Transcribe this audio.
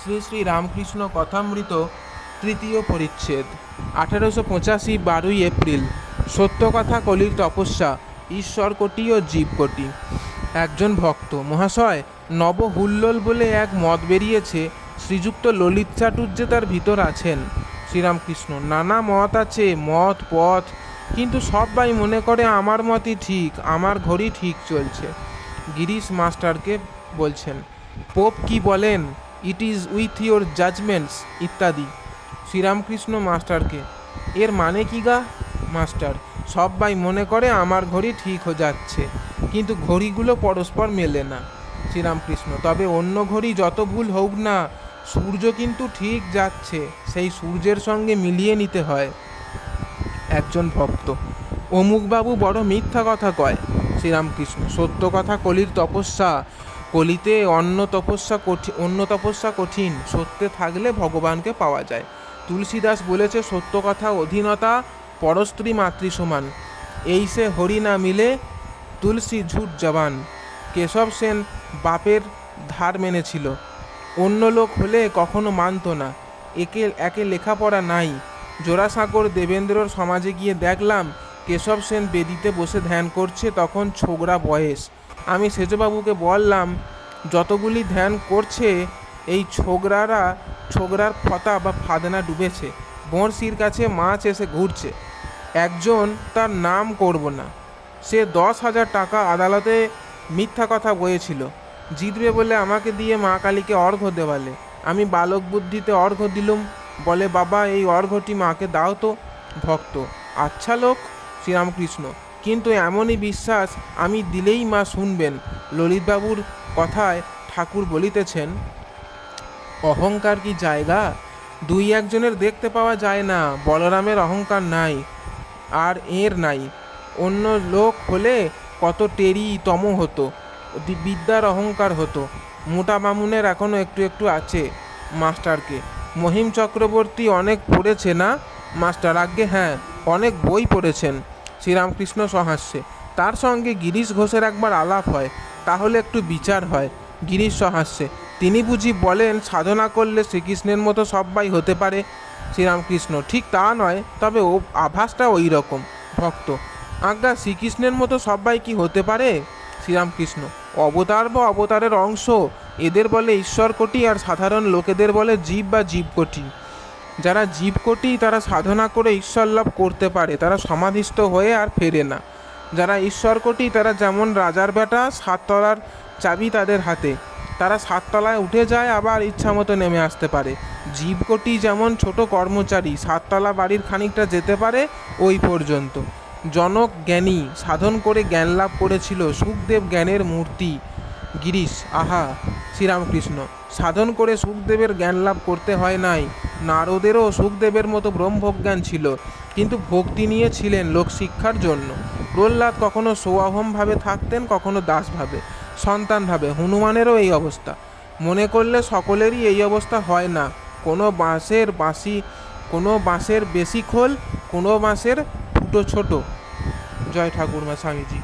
শ্রী শ্রী রামকৃষ্ণ কথামৃত তৃতীয় পরিচ্ছেদ 1885 12 এপ্রিল। সত্য কথা কলির তপস্যা, ঈশ্বর কোটি ও জীব কোটি। একজন ভক্ত: মহাশয়, নব হুল্লোল বলে এক মত বেরিয়েছে, শ্রীযুক্ত ললিত চাটুর্যে তার ভিতর আছেন। শ্রীরামকৃষ্ণ: নানা মত আছে, মত পথ, কিন্তু সবাই মনে করে আমার মতই ঠিক, আমার ঘড়ি ঠিক চলছে। গিরিশ মাস্টারকে বলছেন, পোপ কি বলেন, it is with your judgements ইত্যাদি। শ্রীরামকৃষ্ণ মাস্টারকে: এর মানে কি গা? মাস্টার: সবাই মনে করে আমার ঘড়ি ঠিক হয়ে যাচ্ছে, কিন্তু ঘড়িগুলো পরস্পর মেলে না। শ্রীরামকৃষ্ণ: তবে অন্য ঘড়ি যত ভুল হোক না, সূর্য কিন্তু ঠিক যাচ্ছে, সেই সূর্যের সঙ্গে মিলিয়ে নিতে হয়। একজন ভক্ত: অমুকবাবু বড় মিথ্যা কথা কয়। শ্রীরামকৃষ্ণ: সত্য কথা কলির তপস্যা, কলিতে অন্য তপস্যা কঠিন, সত্যে থাকলে ভগবানকে পাওয়া যায়। তুলসীদাস বলেছে, সত্য কথা অধীনতা, পরস্ত্রী মাতৃ সমান, এই সে হরি না মিলে, তুলসী ঝুট জবান। কেশব সেন বাপের ধার মেনেছিল, অন্য লোক হলে কখনো মানত না, একে লেখাপড়া নাই। জোড়াসাঁকোর দেবেন্দ্রর সমাজে গিয়ে দেখলাম, কেশব সেন বেদিতে বসে ধ্যান করছে, তখন ছোকরা বয়স। আমি সেজবাবুকে বললাম, যতগুলি ধ্যান করছে এই ছোকরার ফতা বা ফাদনা ডুবেছে, বঁড়শির কাছে মাছ এসে ঘুরছে। একজন, তার নাম করব না, সে 10,000 টাকা আদালতে মিথ্যা কথা বয়েছিল, জিতবে বলে আমাকে দিয়ে মা কালীকে অর্ঘ্য দেওয়ালে। আমি বালক বুদ্ধিতে অর্ঘ্য দিলুম, বলে, বাবা এই অর্ঘ্যটি মাকে দাও তো। ভক্ত: আচ্ছা লোক। শ্রীরামকৃষ্ণ: কিন্তু এমনই বিশ্বাস, আমি দিলেই মা শুনবেন। ললিতবাবুর কথায় ঠাকুর বলিতেছেন, অহংকার কি জায়গা? দুই একজনের দেখতে পাওয়া যায় না। বলরামের অহংকার নাই, আর এর নাই। অন্য লোক হলে কত টেরি তম হতো, বিদ্যার অহংকার হতো। মোটা বামুনের এখনও একটু একটু আছে। মাস্টারকে: মহিম চক্রবর্তী অনেক পড়েছে না? মাস্টার: আজ্ঞে হ্যাঁ, অনেক বই পড়েছেন। শ্রীরামকৃষ্ণ সহাস্যে: তার সঙ্গে গিরিশ ঘোষের একবার আলাপ হয়, তাহলে একটু বিচার হয়। গিরিশ সহাস্যে: তিনি বুঝি বলেন সাধনা করলে শ্রীকৃষ্ণের মতো সবাই হতে পারে? শ্রীরামকৃষ্ণ: ঠিক তা নয়, তবে আভাসটা ওই রকম। ভক্ত: আজ্ঞা, শ্রীকৃষ্ণের মতো সবাই কি হতে পারে? শ্রীরামকৃষ্ণ: অবতার বা অবতারের অংশ, এদের বলে ঈশ্বর কোটি, আর সাধারণ লোকেদের বলে জীব বা জীবকোটি। যারা জীবকোটি তারা সাধনা করে ঈশ্বর লাভ করতে পারে, তারা সমাধিস্থ হয়ে আর ফেরে না। যারা ঈশ্বর কোটি তারা যেমন রাজার বেটা, 7 তলার চাবি তাদের হাতে, তারা 7 তলায় উঠে যায়, আবার ইচ্ছামতো নেমে আসতে পারে। জীবকোটি যেমন ছোট কর্মচারী, 7 তলা বাড়ির খানিকটা যেতে পারে, ওই পর্যন্ত। জনক জ্ঞানী, সাধন করে জ্ঞান লাভ করেছিল, সুখদেব জ্ঞানের মূর্তি। গিরিশ: আহা! শ্রীরামকৃষ্ণ: সাধন করে সুখদেবের জ্ঞান লাভ করতে হয় নাই। নারদেরও সুখদেবের মতো ব্রহ্মজ্ঞান ছিল, কিন্তু ভক্তি নিয়ে ছিলেন লোকশিক্ষার জন্য। প্রহ্লাদ কখনো সোয়াহমভাবে থাকতেন, কখনো দাসভাবে, সন্তানভাবে। হনুমানেরও এই অবস্থা। মনে করলে সকলেরই এই অবস্থা হয় না। কোনো বাঁশের বেশি খোল, কোনো বাঁশের ফুটো ছোট। জয় ঠাকুরমা স্বামীজি।